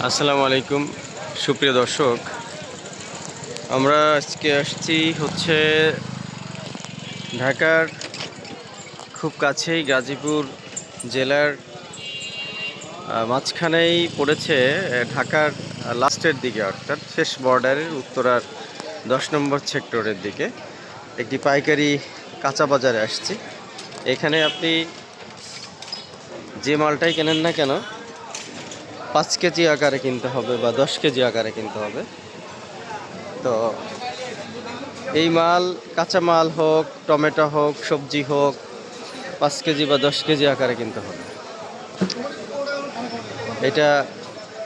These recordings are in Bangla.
আসসালামু আলাইকুম সুপ্রিয় দর্শক, আমরা আজকে আসছি হচ্ছে ঢাকার খুব কাছেই গাজীপুর জেলার মাঝখানেই পড়েছে। ঢাকার লাস্টের দিকে অর্থাৎ শেষ বর্ডারের উত্তরার 10 নম্বর সেক্টরের দিকে একটি পাইকারি কাঁচা বাজারে আসছি। এখানে আপনি যে মালটাই কেনেন না কেন 5 কেজি আকারে কিনতে হবে বা 10 কেজি আকারে কিনতে হবে। তো এই মাল কাঁচা মাল হোক, টমেটো হোক, সবজি হোক, 5 কেজি বা 10 কেজি আকারে কিনতে হবে। এটা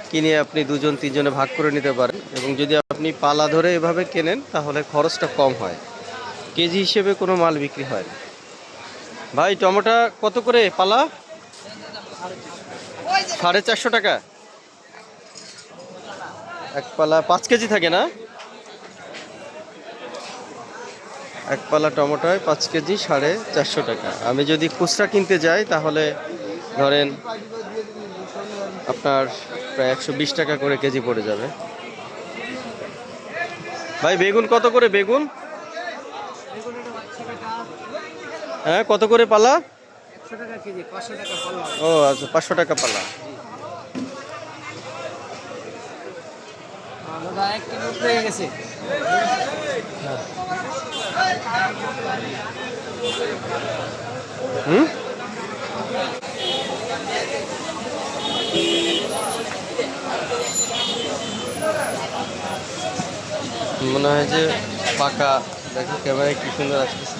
কিনে আপনি দুজন তিনজনে ভাগ করে নিতে পারেন, এবং যদি আপনি পালা ধরে এভাবে কেনেন তাহলে খরচটা কম হয়। কেজি হিসেবে কোনো মাল বিক্রি হয় না। ভাই টমেটো কত করে পালা? 450 টাকা এক পালা। 5 কেজি থাকে না? এক পালা টমেটোয় 5 কেজি 450 টাকা। আমি যদি খুচরা কিনতে যাই তাহলে ধরেন আপনার প্রায় 120 টাকা করে কেজি পড়ে যাবে। ভাই বেগুন কত করে বেগুন? হ্যাঁ, কত করে পালা? ও আচ্ছা, 500 টাকা পালা। হুম, মনে হয় যে পাকা। দেখো ক্যামেরায় কি সুন্দর আসতেছে।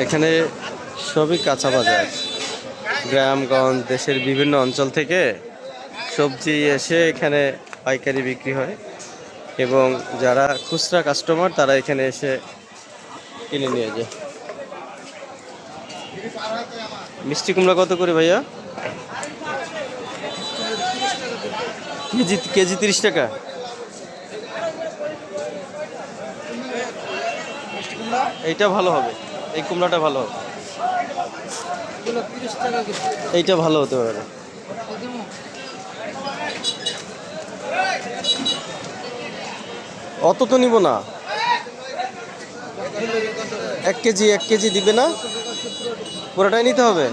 এখানে সবই কাঁচা বাজার। গ্রামগঞ্জ দেশের বিভিন্ন অঞ্চল থেকে সবজি এসে এখানে পাইকারি বিক্রি হয়, এবং যারা খুচরা কাস্টমার তারা এখানে এসে কিনে নিয়ে যায়। মিষ্টি কুমড়া কত করে ভাইয়া? কেজি কেজি 30 টাকা। এইটা ভালো হবে, এই কুমড়াটা ভালো হবে, এইটা ভালো হতে পারে। অত তো নিব না। 1 কেজি দিবে না? পুরোটাই নিতে হবে।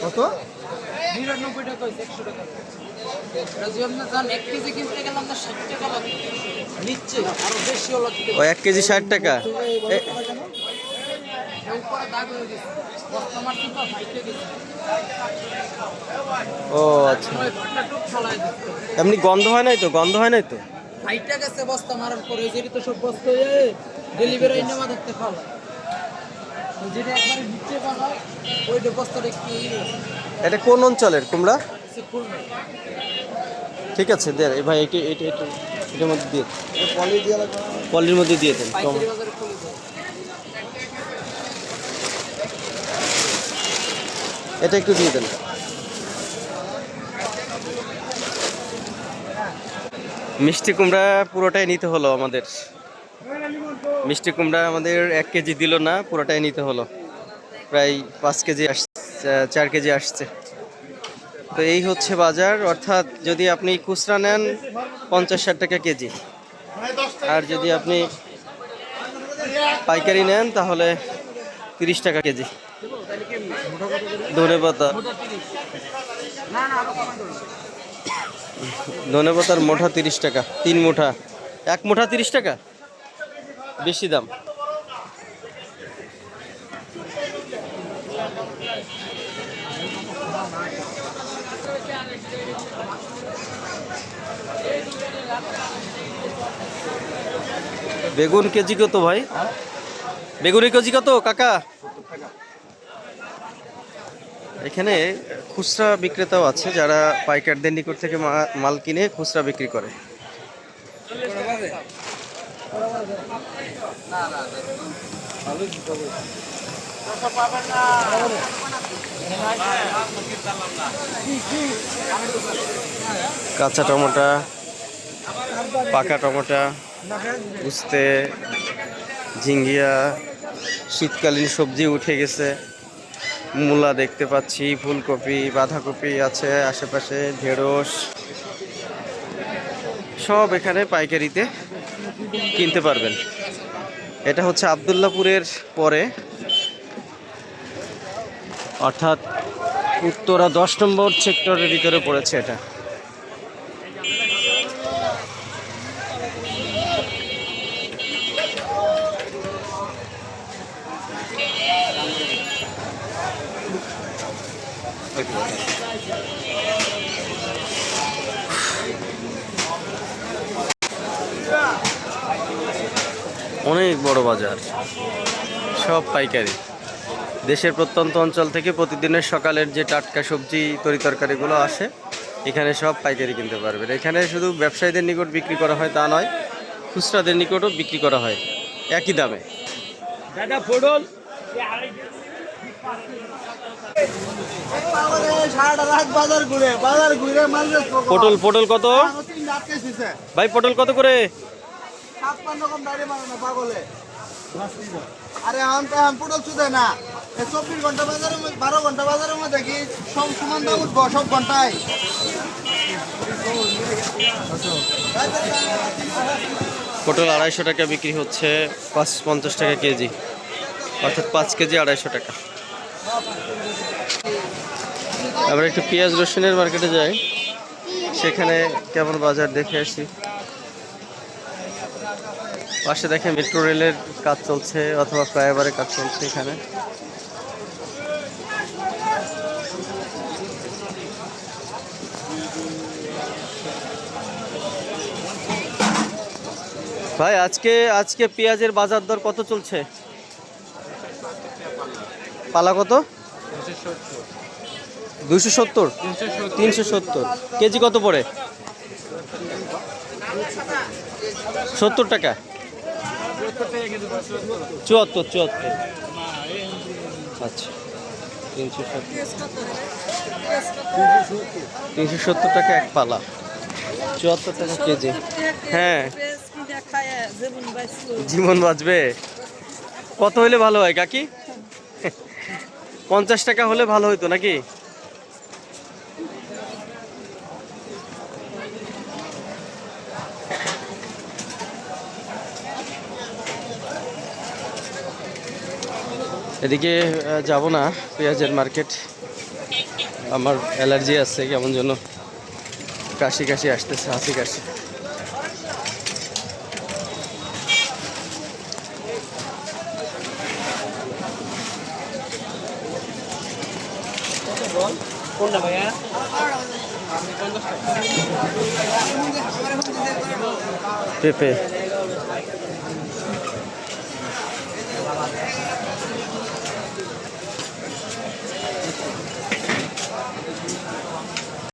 কত? ও 1 কেজি 60 টাকা। ও আচ্ছা, এমনি গন্ধ হয় নাই তো? গন্ধ হয় নাই তো? এটা কোন অঞ্চলের কুমড়া? ঠিক আছে দেন এই ভাই, এটার মধ্যে দিয়ে পলির মধ্যে দিয়ে দেন। এটা একটু দিয়ে দেন। মিষ্টি কুমড়া পুরোটাই নিতে হলো আমাদের। মিষ্টি কুমড়া আমাদের 1 কেজি দিল না, পুরোটাই নিতে হলো। প্রায় 5 কেজি আসছে, 4 কেজি আসছে। তো এই হচ্ছে বাজার। অর্থাৎ যদি আপনি খুচরা নেন 50-60 টাকা কেজি, আর যদি আপনি পাইকারি নেন তাহলে 30 টাকা কেজি। ধনেপাতা, ধনেপাতার মুঠা 30 টাকা, 3 মুঠা। 1 মুঠা 30 টাকা, বেশি দাম। বেগুন কেজি কত ভাই? বেগুনের কেজি কত কাকা? এখানে খুচরা বিক্রেতাও আছে যারা পাইকারদের নিকট থেকে মাল কিনে খুচরা বিক্রি করে। কাঁচা টমেটো, পাকা টমেটো, উস্তে, ঝিঙ্গিয়া, শীতকালীন সবজি উঠে গেছে। মূলা দেখতে পাচ্ছি, ফুলকপি, বাঁধাকপি আছে আশেপাশে, ঢেঁড়স, সব এখানে পাইকারিতে কিনতে পারবেন। এটা হচ্ছে আবদুল্লাপুরের পরে, অর্থাৎ উত্তরা 10 নম্বর সেক্টরের ভিতরে পড়েছে এটা। অনেক বড় বাজার, সব পাইকারি। দেশের প্রত্যন্ত অঞ্চল থেকে প্রতিদিনের সকালের যে টাটকা সবজি তরিতরকারিগুলো আসে এখানে সব পাইকারি কিনতে পারবেন। এখানে শুধু ব্যবসায়ীদের নিকট বিক্রি করা হয় তা নয়, খুচরাদের নিকটও বিক্রি করা হয় একই দামে। পটল পটল কত ভাই? পটল কত করে? আরে পটল চুদে না, 24 ঘন্টা বাজারের মধ্যে 12 ঘন্টা বাজারের মধ্যে কি সব সমান দাম উঠবো সব ঘন্টায়? পটল 250 টাকা বিক্রি হচ্ছে, 50 টাকা কেজি, অর্থাৎ 5 কেজি 250 টাকা। আমরা একটু পেঁয়াজ রসুনের মার্কেটে যাই, সেখানে কেমন বাজার দেখে আসি। পাশে দেখে মেট্রো রেলের কাজ চলছে অথবা ফ্লাইওভারের কাজ চলছে এখানে। ভাই আজকে পেঁয়াজের বাজার দর কত চলছে? পালা কত? 270, 370। কেজি কত পড়ে? 70 টাকা, 74। আচ্ছা, 370 টাকা এক পালা, 74 টাকা কেজি। হ্যাঁ, জীবন বাঁচবে। কত হলে ভালো হয় কাকি? 50 টাকা হলে ভালো হইতো নাকি? এদিকে যাব না, পেঁয়াজের মার্কেট। আমার অ্যালার্জি আছে, কেমন যেন কাশি আসতেছে, হাসি কাশি। পেঁপে